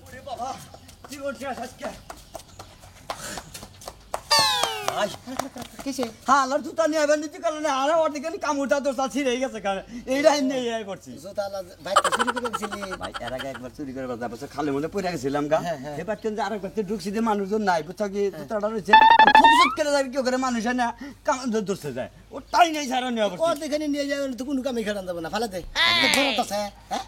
ওরে বাবা জীবন শেষ আজকে কিসে হালার জুতা নিয়ে আইবেন দিতে কারণে আর অর্ধেক কামড়টা তো ছিঁড়ে গেছে কারণ এইটা নিয়ে যাই করছি জুতা ভাই চুরি করে গেছিলি ভাই এর আগে একবার চুরি করে বাজার বছর খালের মধ্যে পড়ে গেছিলাম গা এবার কিন্তু আরেকবার ঢুকছি যে মানুষজন নাই বুঝছো কি জুতাটা রয়েছে ফুটফুট করে যাবে কেউ করে মানুষ না কাম ধরতে যায় ও তাই নেই সারা নিয়ে ও দেখে নিয়ে যাবে তো কোনো কামই খেলান যাবে না ফালাতে বড় আছে হ্যাঁ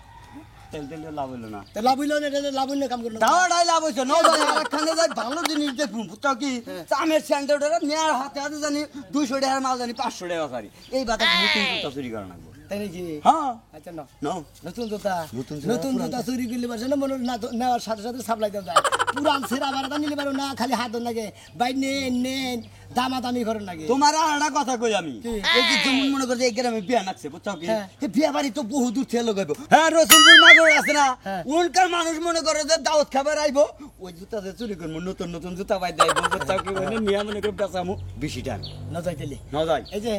তেল তেল লাভ হইলো না তো লাভ হইলো না লাভ হইলো কাম করলো দাওয়াটাই লাভ হইছে ন আরেকখানে যাই ভালো জিনিস দেখুন বুঝছো কি চামের স্যান্ডেলটা নেয়ার হাতে হাতে জানি 200 টাকার মাল জানি 500 টাকা সারি এই বাতা নতুন জুতা চুরি করা লাগবে তাই নাকি হ্যাঁ আচ্ছা নাও নতুন জুতা নতুন জুতা চুরি করলে পারছে না মনে না নেওয়ার সাথে সাথে সাপ্লাই দেওয়া যায় পুরান সেরা বারোটা নিলে পারো না খালি হাত লাগে ভাই নেন দামাদামি করেন লাগে তোমার আর একটা কথা কই আমি এই যে যেমন মনে করছে এই গ্রামে বিয়া নাকছে বুঝছো কি এই বিয়া বাড়ি তো বহু দূর থেকে লোক আইবো হ্যাঁ রসুলপুর মাগর আছে না উনকার মানুষ মনে করে যে দাওয়াত খাবার আইবো ওই জুতা যে চুরি করবো নতুন নতুন জুতা পাই দেয় বুঝছো কি মানে নিয়া মনে করে বেচামু বেশি টান না যাইতেলি না যাই এই যে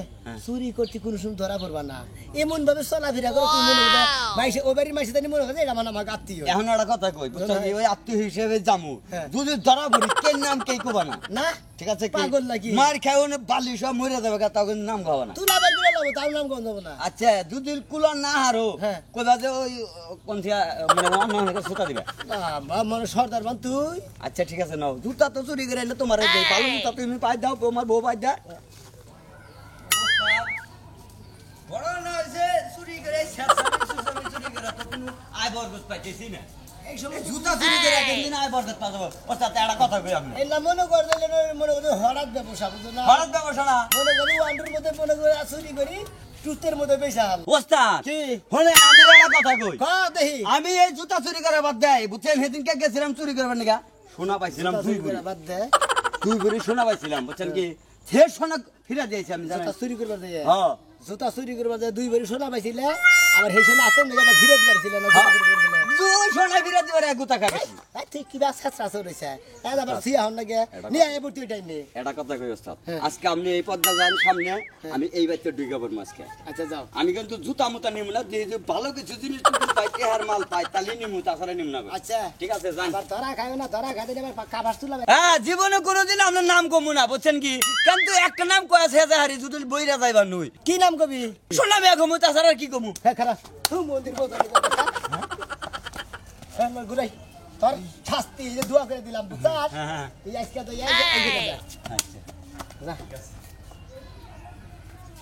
চুরি করতে কোনো সময় ধরা পড়বা না এমন ভাবে চলাফেরা করে কোন মনে হয় মাইসে ও বাড়ির মাইসে জানি মনে হয় এটা মানে আমার আত্মীয় এখন একটা কথা কই বুঝছো কি ওই আত্মীয় হিসেবে জামু যদি ধরা পড়ি কে নাম কে কবা না না ঠিক আছে কি পাগল নাকি মার খাও না বালি সব মরে যাবে তাও নাম খাওয়া না তুই না বের করে লাবো তার নাম কোন যাব না আচ্ছা যদি কুলা না হারো কইবা যে ওই কোন থিয়া মানে অন্য সুতা দিবা মানে সর্দার বান তুই আচ্ছা ঠিক আছে নাও জুতা তো চুরি করে এলে তোমার দেই ভালো জুতা তুমি পাই দাও তোমার বউ পাই দাও বড় না যে চুরি করে সাসামি চুরি করে তো কোনো আয় বরগত পাইতেছি না এই সময় জুতা চুরি করে একদিন আয় বরগত পাবো ওটাতে একটা কথা কই আমি এই না মনে করে দিলে মনে করে হঠাৎ ব্যবসা বুঝো না হঠাৎ ব্যবসা না মনে করি ওয়ান্ডার মধ্যে মনে করে চুরি করি টুতের মধ্যে বেশাল ওস্তাদ কি হলে আমি একটা কথা কই দেখি আমি এই জুতা চুরি করে বাদ দেই বুঝছেন সেদিন কে গেছিলাম চুরি করবার নিগা সোনা পাইছিলাম দুই ভরি সোনা পাইছিলাম বুঝছেন কি সে সোনা ফিরা দিয়েছি আমি জুতা চুরি করবার দেয় হ্যাঁ জুতা চুরি করবার দেয় দুই ভরি সোনা পাইছিলে আবার সেই সোনা আতেন নিগা ফিরে দিবার ছিল না দুই সোনা ফিরা দিবার এক গুতা খাবে ঠিক কিবা ছাত্রা চলেছে এই আবার সিয়া হন লাগে নিয়ে আয় ভর্তি টাইম নে এটা কথা কই ওস্তাদ আজকে আপনি এই পদ্মা যান সামনে আমি এই বাইতে ঢুকে পড়ব আজকে আচ্ছা যাও আমি কিন্তু জুতা মুতা নিব না যে যে ভালো কিছু জিনিস তুমি পাই এর মাল পাই তালি নিমু তাছাড়া নিম না আচ্ছা ঠিক আছে যান আবার ধরা খাইও না ধরা খাইতে আবার কাবাস তুলা হ্যাঁ জীবনে কোনোদিন আপনার নাম কমু না বুঝছেন কি কিন্তু একটা নাম কয়া সেজা হারি যদি বইরা যাইবার নই কি নাম কবি সোনা মেয়া কমু তাছাড়া কি কমু হ্যাঁ খারাপ তুই মন্দির বদলি হ্যাঁ ঘুরাই তোর শাস্তি যে দোয়া করে দিলাম বুঝছাস এই আজকে তো এই আচ্ছা যা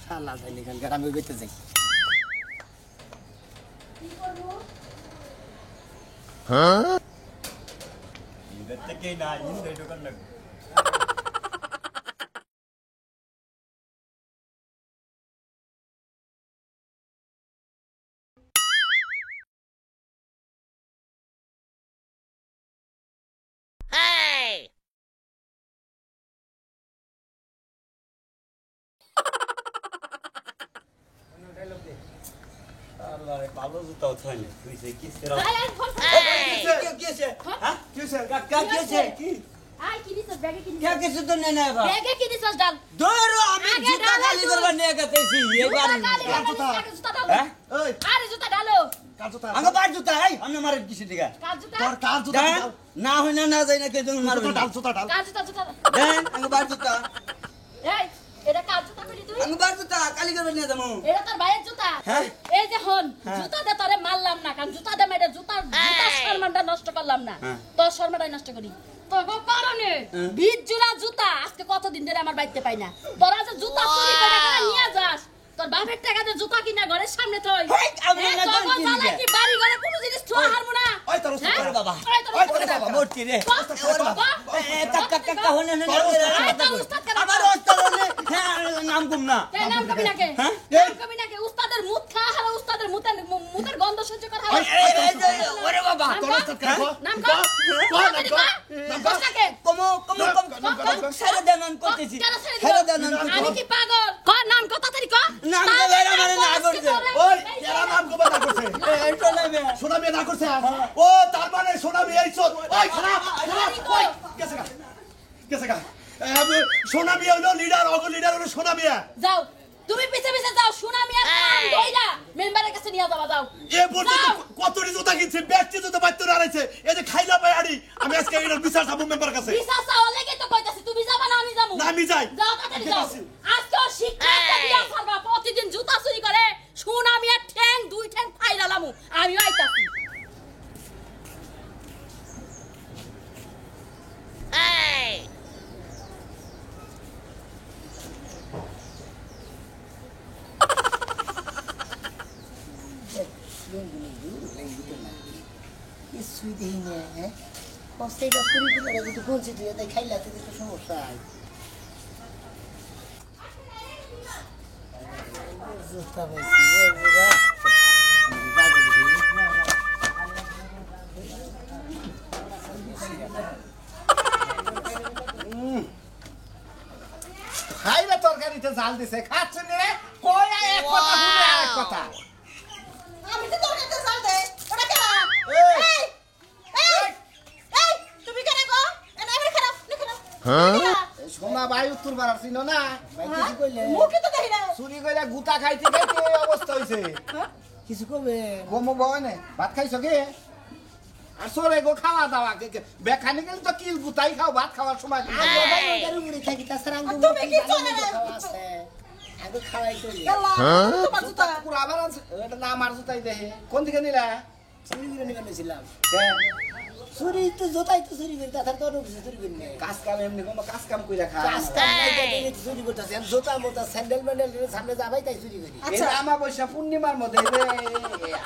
শালা যাইলি কাল গ্রামে বেঁচে যাই কি করব হ্যাঁ ইন্দে কে না ইন্দে দোকান না আরে ভালো জুতা উঠাইলে তুই সে কি সেরা কি আছে হ্যাঁ কি আছে কাকা কি আছে কি আই কি দিছস ব্যাগে কি কে কিছু তো নেই না বা ব্যাগে কি দিছস ডাল ধরো আমি জুতা খালি করবা নিয়ে গেতেছি এইবার জুতা ডাল হ্যাঁ ওই আরে জুতা ডালো কার জুতা আঙ্গা বাড়ি জুতা এই আমি মারে কিছু দিগা কার জুতা তোর কার জুতা না হয় না যাই না কে তুমি মারবে ডাল জুতা ডাল কার জুতা জুতা দেন আঙ্গা বাড়ি জুতা এই এটা কার জুতা কইলি তুই আঙ্গা বাড়ি জুতা কালি করবে নিয়ে যাবো এটা তোর ভাইয়ের জুতা হ্যাঁ এই যে হন জুতা দে তোরে মারলাম না কারণ জুতা দে মেরে জুতা সম্মানটা নষ্ট করলাম না তোর সম্মানটাই নষ্ট করি তোর কারণে 20 জোড়া জুতা আজকে কতদিন ধরে আমার বাইতে পাই না তোরা যে জুতা চুরি করে নিয়ে যাস তোর বাপের টাকাতে জুতা কিনা ঘরের সামনে থই আমি না জানি কি বাড়ি ঘরে কোনো জিনিস থোয়া হারমু না ওই তোর ওরে বাবা ওরে বাবা মরছি রে ওরে বাবা কাকা হনে না আমার ওস্তাদ নাম কম না নাম কবি নাকে নাম কবি নাকে উস্তাদের মুখ খা হারা উস্তাদের মুখের গন্ধ সহ্য করা হয় ওরে বাবা তোর ওস্তাদ কে নাম কো নাম কো নাকে কম সারা দেনন করতেছি সারা দেনন আমি কি পাগল ক নাম কো তাড়াতাড়ি ক নাম তো বেরা মানে না করছে ওই এরা নাম কবা না করছে এই সোনা মে সোনা মেয়ে না করছে ও তার মানে সোনা মেয়ে আইছো ওই খারাপ ওই কেসে গা সোনা মেয়ে হলো লিডার অগ লিডার হলো সোনা মেয়ে যাও তুমি পিছে পিছে যাও সোনা মিয়া কান ধইরা মেম্বারের কাছে নিয়ে যাবা যাও এ পর্যন্ত কতটি জুতা কিনছে ব্যক্তি জুতা বাইতে আড়াইছে এই যে খাইলা পাই আড়ি আমি আজকে এর বিচার চাবো মেম্বার কাছে বিচার চাওয়া লেগে তো কইতাছি তুমি যাবা না আমি যাবো না আমি যাই যাও তাড়াতাড়ি যাও আজকে ওর শিক্ষা একটা দিয়া ছাড়বা প্রতিদিন জুতা চুরি করে শুন আমি আর ঠ্যাং দুই ঠ্যাং ফাইলালামু আমি আইতাছি কিছুই দিই না হ্যাঁ কষ্টেটা চুরি করে যদি বলছি তুই তাই খাইলা তুই তো সমস্যা জুতা পাইছি খাইলে তরকারিতে জাল দিছে খাচ্ছ নি রে কই এক কথা শুনে এক কথা আমি তো তোর কাছে জাল দে ওটা কেন এই! এই এই তুমি কেন গো এনে আমি খারাপ নি খারাপ সোনা ভাই উত্তর পাড়ার চিন না ভাই কিছু কইলে মুখে তো দেখি না চুরি কইরা গুতা খাইতে খাইতে এই অবস্থা হইছে কিছু কবে গোমো বনে ভাত খাইছ কে আর সরে গো খাওয়া দাওয়া বেখানে গেলে তো কিল গুতাই খাও ভাত খাওয়ার সময় থাকি তাছাড়া আর তুমি কি চলে না? আগে খাওয়াই করি আল্লাহ তোমার জুতা পুরো আবার আছে এটা না আমার জুতাই দেহে কোন দিকে নিলা চুরি করে নিয়ে গেছিলাম কে? চুরি তো জোতাই তো চুরি করি তাছাড়া তো অন্য কিছু চুরি করি না কাজ কাম এমনি কোনো কাজ কাম কইরা খা রাস্তা নাই দেখে চুরি করতেছে জোতা মোতা স্যান্ডেল ম্যান্ডেল সামনে যাবাই তাই চুরি করি এই যে আমাবস্যা পূর্ণিমার মধ্যে এই যে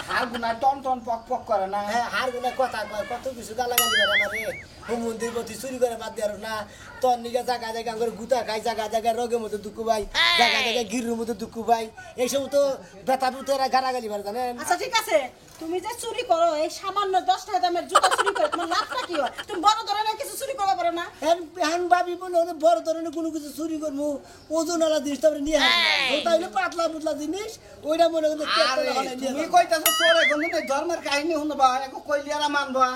হাড় গুনা টন টন পক পক করে না হ্যাঁ হার গুলা কথা কয় কত কিছু গালাগালি করে আমারে হুমন্দির প্রতি চুরি করে বাদ দেওয়ার না তোর নিকে জায়গা জায়গা করে গুতা খাই জায়গা জায়গায় রোগের মধ্যে দুঃখ পাই জায়গা জায়গায় গিরুর মধ্যে দুঃখ পাই এইসব তো বেতা বুতেরা গালাগালি পারে জানেন আচ্ছা ঠিক আছে তুমি যে চুরি করো এই সামান্য 10 টাকা দামের জুতা চুরি করে তোমার লাভটা কি হয় তুমি বড় ধরনের কিছু চুরি করতে পারো না এখন ভাবি বলে ওদের বড় ধরনের কোনো কিছু চুরি করবো ওজনওয়ালা জিনিস তো আমরা নিয়ে হাঁটি ওটা হইলে পাতলা পুতলা জিনিস ওইটা মনে করলে আরে তুমি কইতাছো তোরে কোন ধর্মের কাহিনী শুনবা একো কইলিয়ারা মানবা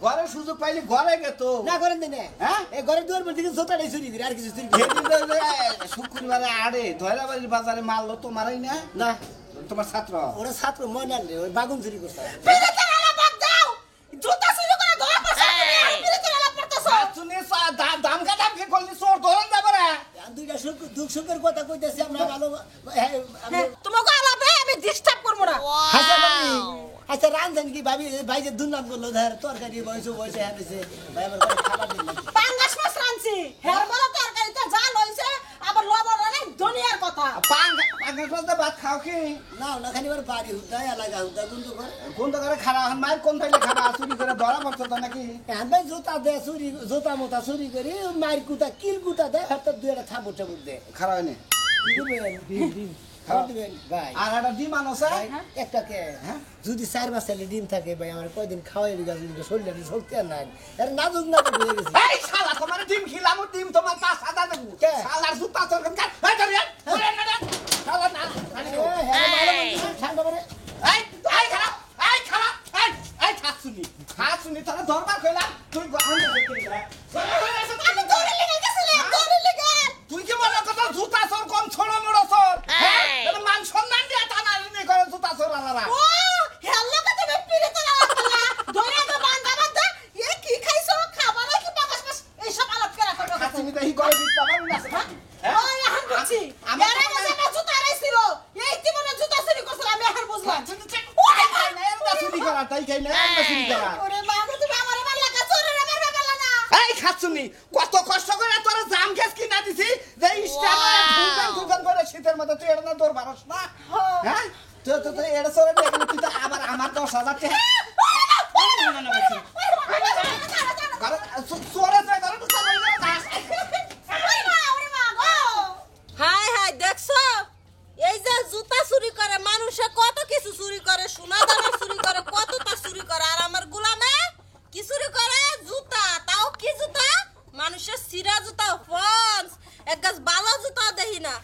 ঘরে সুযোগ পাইলে ঘরে গেত না করেন দিনে হ্যাঁ এই ঘরের দুয়ার মধ্যে জোতাটাই চুরি করি আর কিছু চুরি করি যেদিন শুক্রবারে আড়ে ধৈরাবাড়ির বাজারে মারলো তোমারই না না তোমার ছাত্র ওরা ছাত্র ময়নাল রে ওই বাগুন চুরি করছে বিলেতে আলা বাদ দাও জুতা চুরি করে ধরা পড়ছে বিলেতে আলা পড়তেছো শুনে দাম কাটামকে করলি চোর ধরন যাবে রে দুইটা দুঃখ সুখের কথা কইতেছি আমরা ভালো হ্যাঁ, আমরা- তোমাকে আলাপে আমি ডিস্টার্ব করব না আচ্ছা ভাবি আচ্ছা রান্ধেন কি ভাবি ভাই যে দুর্নাম করলো ধর তরকারি বয়সে বয়সে হ্যাঁ দিছে ভাই আমার ঘরে খাবার দিল পাঙ্গাস মাছ রাঁধছি হের বড় তরকারিতে জাল হইছে আবার লবণ অনেক দুনিয়ার কথা পাঙ্গা ভাত খাও কি না না খালি আমার বাড়ি হুদা এলাকা হুদা কিন্তু কোন তো করে খারাপ মায়ের কোন পাইলে খাবা চুরি করে ধরা পড়ছো তো নাকি হ্যাঁ ভাই জোতা দে চুরি জোতা মোতা চুরি করি মায়ের কুতা কিল কুতা দে হাতে দুই একটা থাবর চাবুর দে খারাপ হয়নি ডিম খাবার দিবেন ভাই আর একটা ডিম আনছে ভাই, একটা কে হ্যাঁ যদি 4 মাস চাইলে ডিম থাকে ভাই আমার কয়দিন খাওয়াই দিগা যদি শরীরে শক্তি আর নাই আর নাজুক নাজুক হয়ে গেছে এই শালা তোমার ডিম খিলামু ডিম তোমার পাঁচ সাদা দেবো কে? শালার জুতা তোর কাট এই ধরে শালা না হ্যাঁ ভালো বলছিস ঠান্ডা করে এই খারাপ এই খাসুনি তোরা দরবার কইলাম তুই আমি দৌড়ে লেগে গেছিলাম দৌড়ে লেগে তুই কি মনে করছ জুতা চোর কম ছোড়ো মোড়ো চোর হ্যাঁ মান সম্মান দিয়ে টানাটানি করে জুতা চোর আলারা ও হেল্লো কথা তুমি বিলেতে আলা বলা দৌড়ে গো বান্দা বান্দা এ কি খাইছো খাবার কি পাঙ্গাস মাছ এই সব আলাপ করে কথা খাসুনি তো হি করে দিতে পারবি না ওই এখন বুঝছি এর আগে যে না জুতা রাইছিল এই জীবনে জুতা চুরি করছিল আমি এখন বুঝলাম চুরি করা তাই খাই না চুরি করা ওরে মা গো তুমি আমারে মারলা কা চোরের আমার বেলা না এই খাসুনি কত কষ্ট করে তোর জাম গ্যাস কিনা দিছি যে স্টাইল দুকান করে শীতের মধ্যে তুই এটা না তোর বারস না হ্যাঁ তো এটা সরে দেখলে তুই তো আবার আমার 10,000 টাকা চোরে যায় ঘরে তো সবাই হাই হাই দেখছো এই যে জুতা চুরি করে মানুষে কত কিছু চুরি করে সোনা দানা চুরি করে কতটা চুরি করে আর আমার গোলামে কি চুরি করে জুতা তাও কি জুতা মানুষের সিরা জুতা ফন্স এক গাছ বালা জুতা দেখি না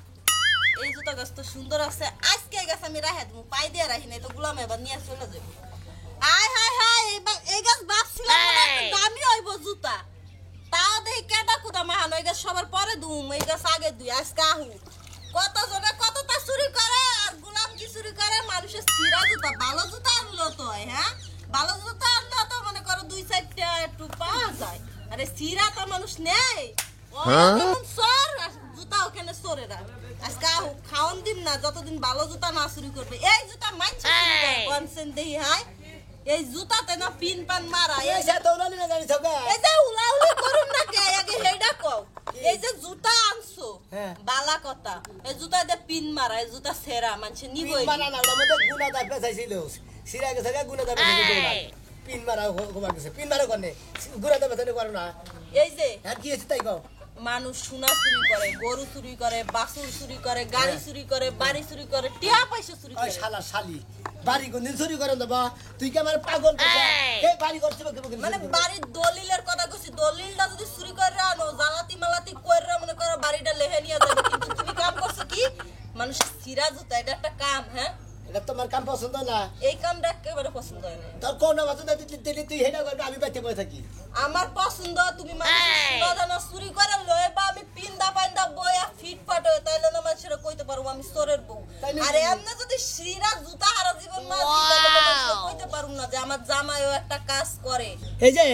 এই জুতা গাছ তো সুন্দর আছে আজকে এই গাছ আমি রাখে দেবো পাই দিয়ে রাখি না তো গোলাম এবার নিয়ে চলে যাবো হাই হাই হাই এই গাছ ভাবছিলাম দামি হইব জুতা তাও দেখি কেটা কুদা মাহানো এই গাছ সবার পরে দুম এই গাছ আগে দুই আজকে আহু কত জনে কতটা চুরি করে আর গোলাম কি চুরি করে মানুষের সিরা জুতা ভালো জুতা আনলো তো হ্যাঁ ভালো জুতা আনলো তো মনে করো 2-4টা একটু পাওয়া যায় আরে সিরা তো মানুষ নেই ও কেমন সর জুতা ওখানে সরে রাখ আজকে খাওন দিন না যতদিন ভালো জুতা না চুরি করবে এই জুতা মানছে কনসেন দেই হাই এই জুতাতে না পিন পান মারা এই যে দৌড়ালি না জানি সকা এই যে উলাউলি করুন না কে আগে হেডা কও এই যে জুতা আনছো হ্যাঁ। বালা কথা এই জুতাতে পিন মারা এই জুতা সেরা মানছে নিবই পিন মারা না ওটার মধ্যে গুনাদার পেছাইছিল সিরা গেছে গুনাদার পেছাইছিল পিন মারা কমার গেছে পিন মারা কোনে গুনাদার পেছাইতে পারো না এই যে আর কি হয়েছে তাই কও মানুষ সোনা চুরি করে গরু চুরি করে বাছুর চুরি করে গাড়ি চুরি করে বাড়ি চুরি করে টিয়া পয়সা চুরি ওই করে শালা শালি বাড়ি কোনদিন চুরি করে দেবা তুই কি আমার পাগল করছিস এই বাড়ি করছিস মানে বাড়ির দলিলের কথা কইছি দলিলটা যদি চুরি করে আনো জালাতি মালাতি কইরা মনে করো বাড়িটা লেহে নিয়ে যাবে কিন্তু তুমি কাম করছো কি মানুষ সিরা জুতা এটা একটা কাম হ্যাঁ এটা তোমার কাম পছন্দ না এই কামটা একেবারে পছন্দ হয় না তোর কোন পছন্দ দিলি তুই হেডা করবি আমি বাইতে বসে থাকি আমার পছন্দ তুমি মানুষের সোনা দানা চুরি করে লয়ে বা আমি পিন্দা পাইন্দা বয়া ফিট ফাট হয়ে তাইলে না মানুষেরা কইতে পারবো আমি চোরের বউ তাইলে আর এমনি যদি সিরা জুতা হারা জীবন মা কইতে পারবো না যে আমার জামাইও একটা কাজ করে এই যে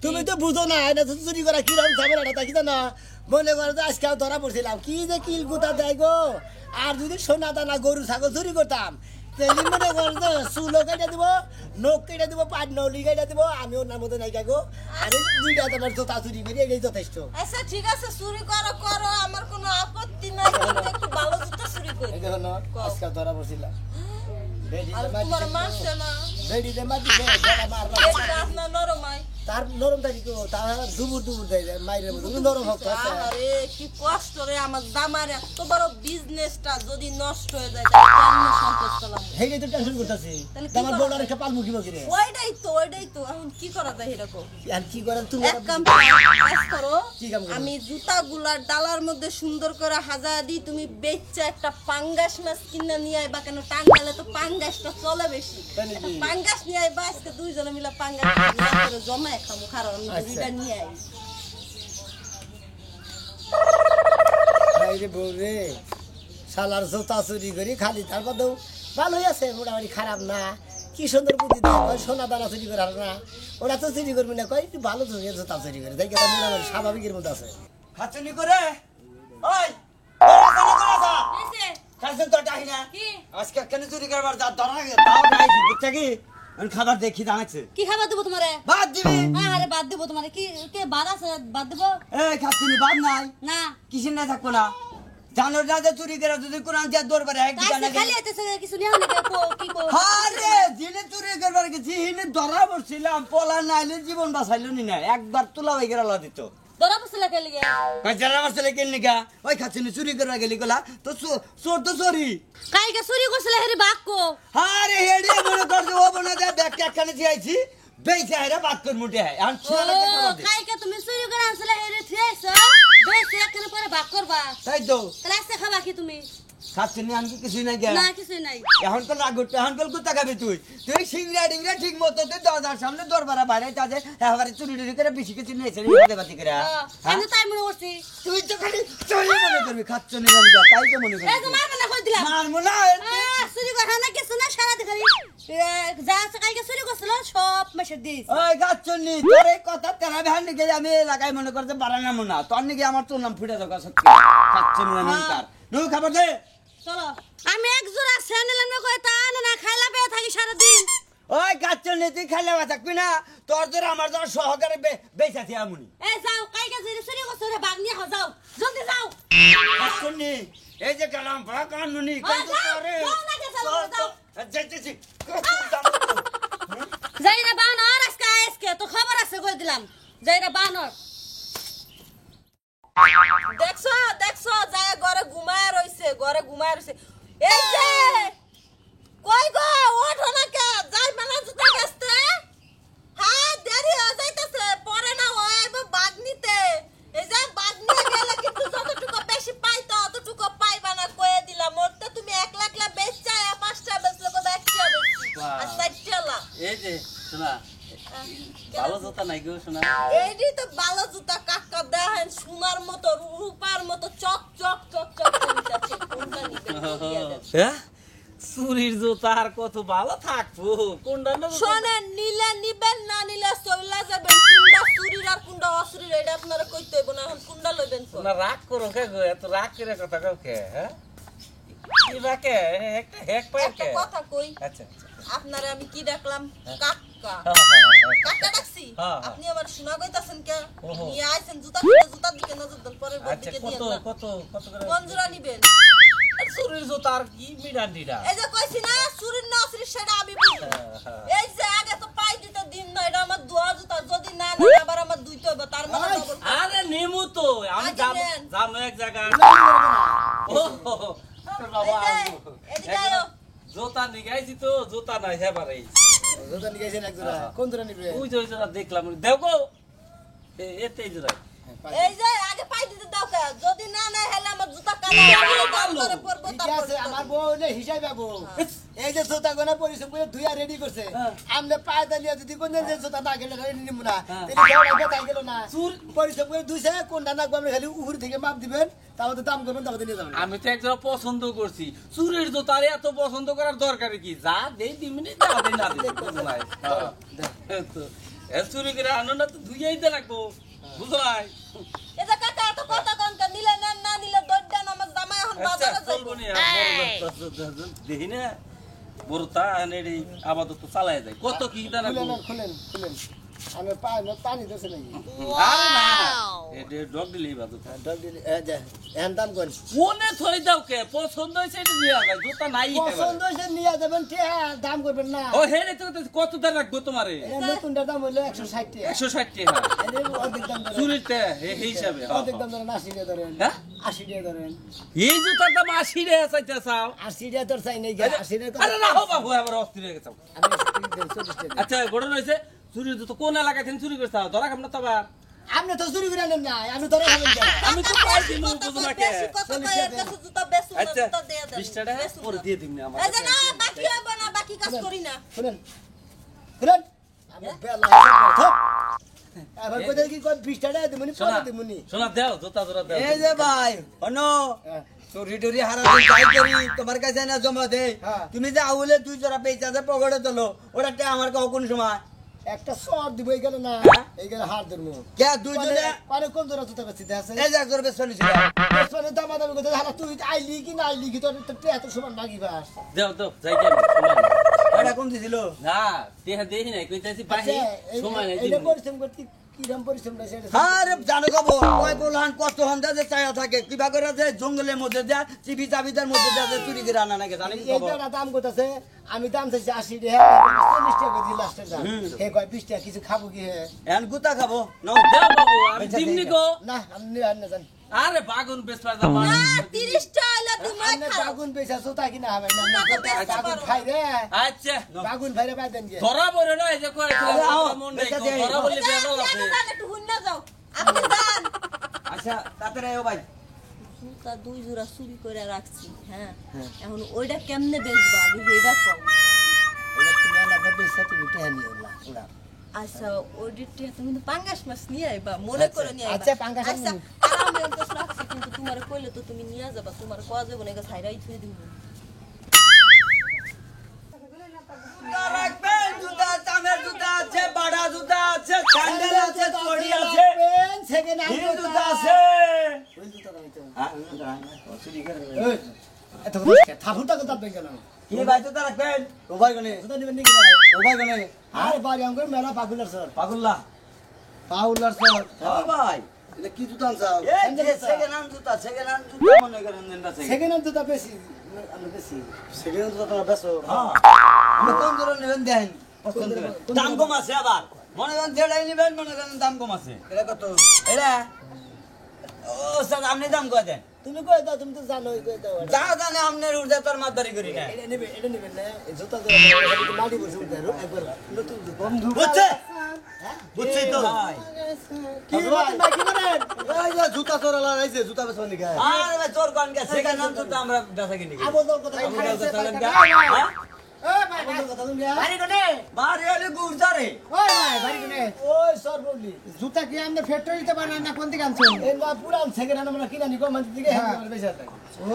তুমি তো বুঝো না এটা তো চুরি করা কিরকম ঝামেলাটা তাকি না মনে করো যে আজকে ধরা পড়ছিলাম কি যে কিল গুতা দেয় গো আর যদি সোনা দানা গরু ছাগল চুরি করতাম তাহলে মনে করো যে চুলো কেটে দিব নখ কেটে দিব পাট নলি কেটে দিব আমি ওনার মতো নাই গো আর এই দুইটা তোমার জোতা চুরি করি এটাই যথেষ্ট আচ্ছা ঠিক আছে চুরি করো করো আমার কোনো আপত্তি নাই কিন্তু একটু ভালো জুতা চুরি করি এই দেখো না আজকে ধরা পড়ছিলাম আর তোমার মারছে না বেডিতে মাটি মারবা এই কাজ না নরমাই তার নরম থাকি তো তার দুবুর দেয় মাইরের মতো নরম হোক আরে কি কষ্ট রে আমার জামার এত বড় বিজনেসটা যদি নষ্ট হয়ে যায় তাহলে কেমনে সন্তোষ করলাম হেগে তো টেনশন করতেছি তাহলে কি আমার করা বউটা রেখে পালমু কি বকিরে ওইটাই তো এখন কি করা যায় এরকম আর কি করেন তুমি এক কাজ করো কি কাম করো? আমি জুতাগুলার ডালার মধ্যে সুন্দর করে হাজার দিই তুমি বেচা একটা পাঙ্গাস মাছ কিনে নিয়ে আইবা কেন টাঙ্গালে তো পাঙ্গাসটা চলে বেশি তাই নাকি? একটা পাঙ্গাস নিয়ে আইবা আজকে দুইজনে মিলে পাঙ্গাস করে জমায় খাবো কারণ আমি আচ্ছা। দুইটা নিয়ে আই রে বউ রে শালার জোতা চুরি করি খালি তারপর তো ভালোই আছে মোটামুটি খারাপ না কি সুন্দর বুদ্ধি দেয় সোনা দানা চুরি করে না ওরা তো চুরি করবি না কয় একটু ভালো চুরি জোতা চুরি করে দেখে তো মোটামুটি স্বাভাবিকের মধ্যে আছে খাচ্ছনি করে ওই খাচ্ছেন তো ডাকি না কি আজকে কেন চুরি করবার যা ধরা দাও নাই বুঝছে কি আমি খাবার দেখি দাঁড়াচ্ছে কি খাবার দেবো তোমারে বাদ দিবি আরে বাদ দেবো তোমারে কি কে বাদ আছে বাদ দেবো এই খাচ্ছনি বাদ নাই না কিসের না থাকবো না জানো না যে চুরি করে যদি কোরআন দিয়ে দরবারে এক কাছে জানা খালি হইতেছে কিছু নিয়ে না কি কো আরে দিনে চুরি করবার গেছি হিনে ধরা পড়ছিলাম পোলা নাইলে জীবন বাঁচাইলো নি না একবার তোলা হয়ে গেল দিত দরা বসলে কে লিগে যারা বাঁচলে কেন নিকা ওই খাচ্ছনি চুরি করবার গেলি গোলা তো চোর তো চোরি কাইকে চুরি করছিলে হেরি বাক্কো আরে হেডে মনে করছে ও বনে দে ব্যাগ একখানে দিয়েছি বেইছে হেরে বাদ কর মুটে হয় আর ছেলে খাবার দে কাইকে তুমি চুরি করে আনছিলে হেরি থিয়েছো বেশি একখানে পরে ভাগ করবা তাই তো তাহলে আজকে খাবা কি তুমি খাচ্ছনি আমি কিছু নাই গে না কিছু নাই এখন তো রাগ উঠবে এখন কল কোথা খাবি তুই তুই সিংড়া ডিংড়া ঠিক মতো তুই দরজার সামনে দরবারা বাইরে তাদের এবারে চুরি টুরি করে বেশি কিছু নিয়েছে রে বাতি করে আমি তাই মনে করছি তুই তো খালি চুরি মনে করবি খাচ্ছনি জানি তাই তো মনে এই করবি যে মারবে না কই দিলাম মারমু না চুরি করা না কিছু না সারা দেখালি যা আছে কাইকে চুরি করছিল সব মেশে দিস ওই খাচ্ছনি তোর এই কথা তেরা ভ্যান নিকে আমি লাগাই মনে করতে পারা না মনে তোর নিকে আমার তোর নাম ফুটে দরকার সত্যি খাচ্ছনি না তার নো খাবার দে চলো আমি এক জোড়া স্যান্ডেল আনবো কই তা না খাইলা পেয়ে থাকি সারা দিন ওই খাচ্ছনি তুই খাইলে থাকবি না তোর তোর আমার তোর সহকারে বেঁচাছি আমুনি এই যাও কাইকে যে চুরি করছো রে বাগ নিয়ে যাও জলদি যাও খাচ্ছনি এই যে কালাম পড়া কানুনি কিন্তু তোরে যাও না কে যাও যাও যাইতেছি যাই রে বানর আজকে তো খবর আছে কই দিলাম যাই রে বানর দেখছো যায় ঘরে ঘুমায় রইছে এই যে কই গো ওঠো না কে যাই মেলা জুতা গেছতে হ্যাঁ দেরি হয়ে যাইতেছে পরে না হইব বাগ নিতে এই যে বাগ নিয়ে গেলে কিন্তু যতটুকু বেশি পাইতো অতটুকু পাইবা না কয়ে দিলাম মোরতে তুমি 1 লাখ লা বেচা 5টা বেচলে কত 1টা বেচি আর 60টা লা এই যে শোনা ভালো জুতা নাই গো শোনা এইডি তো ভালো জুতা কাকা দেখেন সোনার মতো রূপার মতো চক চক চক চক করে যাচ্ছে কোনটা নিতে হ্যাঁ চুরির জুতা আর কত ভালো থাকবো কোনটা নেবো? শোনেন, নিলে নিবেন, না নিলে চইলা যাবেন। কুন্ডা চুরির আর কুন্ডা অচুরির এটা আপনারা কইতে হইব না। এখন কুন্ডা লইবেন তো। না রাগ করো কে গো, এত রাগ করে কথা কও কে? হ্যাঁ কি রাগে একটা হেক পায় একটা কে? কথা কই, আচ্ছা আচ্ছা আপনারে আমি কি ডাকলাম? কাকা। হ্যাঁ। কাকা ডাকছি? হ্যাঁ। আপনি আবার শোনা কইতাছেন কে? ওহো। নিয়ে আইছেন জুতা কিনে, জুতার দিকে নজর দেন, পরের বার আচ্ছা দিকে কত দিয়েন না। কত কত করে? কোন জোড়া নিবেন? আর চুরির জুতা আর কি মিডান্ডিরা? এই যে কইছি না, চুরির না অচুরির সেটা আমি বুঝি। এই যে আগে তো পাই দিতে দিন না, এটা আমার দোয়া জুতা, যদি না নেন আবার আমার দুইতে হবে, তার মানে double। আরে নেমু তো আমি আগে নেন। যাবো এক জায়গায়। ও আরে বাবা এই যে, এদিকে আয়ো। জুতা নিগাইছি তো, জুতা নাই হেবারে। জুতা নিয়ে গেছেন এক জোড়া, কোন জোড়া নিবে? ওই যে ওই জোড়া দেখলাম, দেখো এতেই জোড়া। এই যে আগে পাই দিতে দাও কে, যদি না নেয় হেলে আমার জুতা কালো করে দাম করে পরবো, ঠিক তারপর আছে, আমার বউ হইলে হিসাব পাবো। এই যে জুতা গোনা পরিশ্রম করে ধুইয়া রেডি করছে, আমনে পায়ে দালিয়া যদি কোন দিন যে জুতা না গেলে নিব না, তাহলে দেওয়া তাই গেল না। পরিশ্রম করে ধুইছে, কোনটা নাকবো আপনি খালি উপর থেকে মাপ দিবেন, তাহলে দাম করবেন, তারপরে নিয়ে যাবেন। আমি তো একজোড়া পছন্দ করছি, চুরির জুতার এত পছন্দ করার দরকার কি? যা দেই 2 মিনিট যা দেই না দেই বুঝো নাই? চুরি করে আনো না তো ধুইয়াই দে রাখবো, বুঝো নাই? এই যে কাকা এত কথা কোন কে, নিলে নেন, না নিলে দৌড় দেন, আমার জামাই এখন আচ্ছা বাজারে চলবো যাইবো। নি, দেখি না বড় তা নেড়ি আপাতত চালায় যায়, কত কি দাঁড়া খুলেন, খুলেন, খুলেন। আমি পায়ে না পানি দিছে নাকি? আরে না এটা ডগ দিলি বাদু ডগ দিলে, এই যে, এখন দাম কোন? কোনে থই দাও কে? পছন্দ হইছে এটা নিয়া ভাই, জুতা নাই পছন্দ হয়েছে নিয়ে যাবেন, দাম করবেন না। ও হেরে তো কত দাম রাখবো তোমারে? এটা নতুনটার দাম হইলো 160 টাকা। 160 টাকা এর অর্ধেক দাম ধরেন। চুরিতে এই হিসাবে অর্ধেক দাম ধরেন, 80 টাকা ধরেন। হ্যাঁ 80 টাকা ধরেন। এই জুতার দাম 80 টাকা চাইতে চাও? 80 টাকা তোর চাই নাই, 80 টাকা আরে না হো বাবু আবার অস্থির হয়ে গেছে। আমি 40 টাকা। আচ্ছা ঘটনা হয়েছে চুরির জুতো কোন এলাকায় থেকে চুরি করতে ধরা খাম না তো আবার? আপনি তো চুরি করে আনেন না, আমি ধরে খাবেন কেন? আমি তো পাই দিমু বুঝো না কে? বেশি কথা কয়, এর কাছে জুতা বেচুন না, আচ্ছা জুতা দিয়ে দেন। 20 টাকা পরে দিয়ে দিমনি আমার এই যে না, বাকি হইব না, বাকি কাজ করি না। শুনেন, শুনেন, আমি বেলা হিসাব করে, থপ। এবার কোথায় কি কয় 20 টাকা দিমুনি, শোনা পরে দিমুনি। শোনা দাও জুতা জোড়া দাও। এই যে ভাই অনো হ্যাঁ। চুরি টুরি হারা যাই করি তোমার কাছে না জমা দে, হ্যাঁ। তুমি যে আউলে 2 জোড়া পেঁচা যে পকেটে তোলো, ওটা তে আমার কাউ কোন সময় একটা শর্ট দিব এইখানে না, এইখানে হাত ধরবো। কে 2 জোড়া মানে কোন জোড়া জুতা বেচতে আছে? এই যে 1 জোড়া বেশ চলেছিল পেছনে দামাদামি করতে, হালা তুই আইলি কি না আইলি কি, তোর তো এত সমান নাকি বাস? দাও দাও যাই কে এটা কোন দিছিল না দেহা দেহি নাই কইতাছি পাহি সময় নাই এইটা দিমু। পরিশ্রম করতে কিরম পরিশ্রম না সেটা আরে জানো কব কয় বলহান কত হন্দা যে চায়া থাকে কিবা করে যে জঙ্গলের মধ্যে যা চিবি চাবিদার মধ্যে যা যে চুরি করে আনা নাকি জানি কি খবর? এইটা দাম করতেছে, আমি দাম চাইছি 80 টাকা, 40 টাকা দিই লাস্টের দাম। হে কয় 20 টাকা কিছু খাবো কি হে? এখন গুতা খাবো নাও দাও বাবু আমি দিমনি গো। না আমি নিয়ে আন না জান। আরে বাগুন বেচবার দাম না, 30 টা হইলে তুমি আপনি খাও। বাগুন পেছা জুতা কিনা হবে না, জুতা তো বেচতে বাগুন পারবো। খাই রে, আচ্ছা বাগুন ভাইরে পাই দেন কে? ধরা বলে না এই যে কয় আরে আও, মন নাই বেচা দে। ধরা বলে যান, বেজাল আছে। যান, একটু হুন্না যাও। আপনি যান। আচ্ছা তাড়াতাড়ি আয়ো ভাই জুতা 2 জোড়া চুরি করে রাখছি, হ্যাঁ। এখন ওইটা কেমনে বেচবা আমি এটা কও। এটা কি মেলা বেচা তুমি টেহা নিও না ওরা। আচ্ছা ওইটা তুমি তো পাঙ্গাস মাছ নিয়ে আইবা, মনে করে নিয়ে আইবা। আচ্ছা, পাঙ্গাস আচ্ছা, আনবো। আর আমি তো রাখছি, কিন্তু তোমারে কইলে তো তুমি নিয়ে যাবা, তোমার কোয়া যাবে না, এটা ছাইরাই থুই দিব। জুতা রাখবেন, জুতা চামের জুতা আছে, বাড়া জুতা আছে, স্যান্ডেল আছে, চড়ি আছে, পেন সেকেন্ড হিল জুতা আছে। ওই জুতা দাইতে হ্যাঁ, চুরি করে। ওই এত কথা থাফুটা কথা বেন কেন? কি ভাই জুতা রাখবেন? ও ভাই গনে, জুতা নিবেন নাকি ভাই? ও ভাই গনে। আর বাড়ি আমগো মেলা পাগুলার স্যার, পাগল্লা। পাগুলার স্যার। ও ভাই। এটা কি জুতা আনছাও? এই যে সেকেন্ড হ্যান্ড জুতা মনে করেন দেনটা সেকেন্ড। সেকেন্ড হ্যান্ড জুতা বেশি আমি বেশি সেকেন্ড হ্যান্ড জুতা তোমরা বেচো? হ্যাঁ। আমি কোন ধরনের নেবেন দেন? পছন্দ করেন। দাম কম আছে আবার। মনে করেন যেটাই নেবেন মনে করেন দাম কম আছে। এটা কত? এটা ও স্যার আপনি দাম কয় দেন? তুমি কই দাও, তুমি তো জানোই কই দাও। যা জানে আপনার উর্দা তোর মাদারি করি না। এটা নেবেন না, এই জুতা জোড়া মাটি বসে উঠে একবার নতুন বন্ধু বুঝছে? হ্যাঁ? বুঝছি তো ভাই। কি ভাই কি করেন? এই যে জুতা চোরালা আইছে জুতা বেচন নিকা। আরে ভাই চোর কোন কে সেকেন্ড হ্যান্ড জুতা আমরা বেচা কিনি। আবল দাও কথা আমরা খাইছে বেচা চালান পাকা। কা? হ্যাঁ? এ ভাই বাড়ি কোনে বাড়ি হলে গুরজারে ওই ভাই বাড়ি কোনে ওই সরবলি জুতা কি আমরা ফ্যাক্টরিতে বানাই না কোন দিকে আনছেন এই না পুরান সেকেন্ড হ্যান্ড আমরা কিনা নি কোন মাঝে দিকে আমার বেশি আছে ও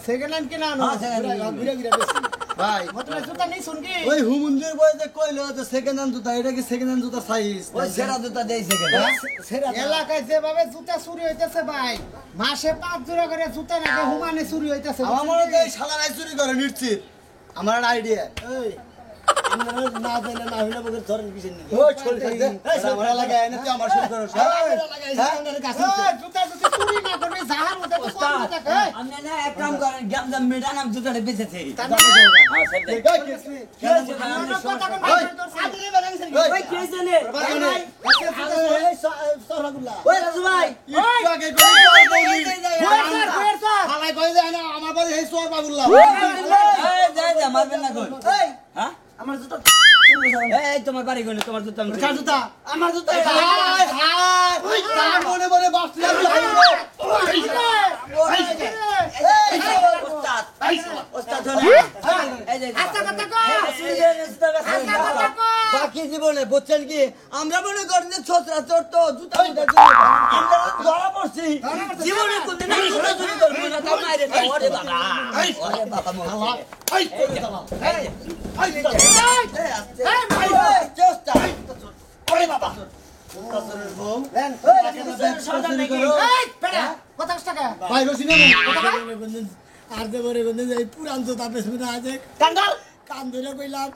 সেকেন্ড হ্যান্ড কিনা আনো ঘুরে ঘুরে বেশি ভাই মতলব জুতা নেই শুন কি ওই হুমুন্দির বইতে কইলো যে সেকেন্ড হ্যান্ড জুতা এটা কি সেকেন্ড হ্যান্ড জুতা সাইজ ওই সেরা জুতা দেই সেকেন্ড এলাকায় যেভাবে জুতা চুরি হইতেছে ভাই মাসে 5 জোড়া করে জুতা নাকি হুমানে চুরি হইতেছে আমার মনে হয় এই শালারাই চুরি করে নিশ্চিত আমার একটা আইডিয়া এই আমরা না জানি না হইলো বলে ধরেন কিছু নেই ওই ছোট থাকতে আমার লাগায় না তুই আমার শুরু করছ জুতা জুতা চুরি না করবে জাহার মতো তো কোন জুতা কই আমি না এক কাম করেন গ্যামজাম মেডান আমি জুতাটা বেচেছি ওই কে জানে ভাই এই সরগুলা ওই রাজু ভাই একটু আগে হালাই কই যায় না আমার বাড়ি এই সর বাবুল্লাহ এই যা মারবেন না কই হ্যাঁ আমার জুতা এই তোমার বাড়ি কইলে তোমার জুতা আমি কার জুতা আমার জুতা হাই হাই ওই তার মনে মনে বাসলি ওস্তাদ ওস্তাদ বাকি জীবনে বুঝছেন কি আমরা মনে করি যে ছোটরা চোর তো জুতা আমরা ধরা পড়ছি জীবনে কোনদিন জুতা চুরি করবো না তাও মাইরে দাও ওরে বাবা ওরে বাবা মোলা এই ওরে বাবা ভাই রসিনা আর দে বরে গন্ধে পুরান জুতা বেসবে না আজ কান্দল কান ধরে কইলাম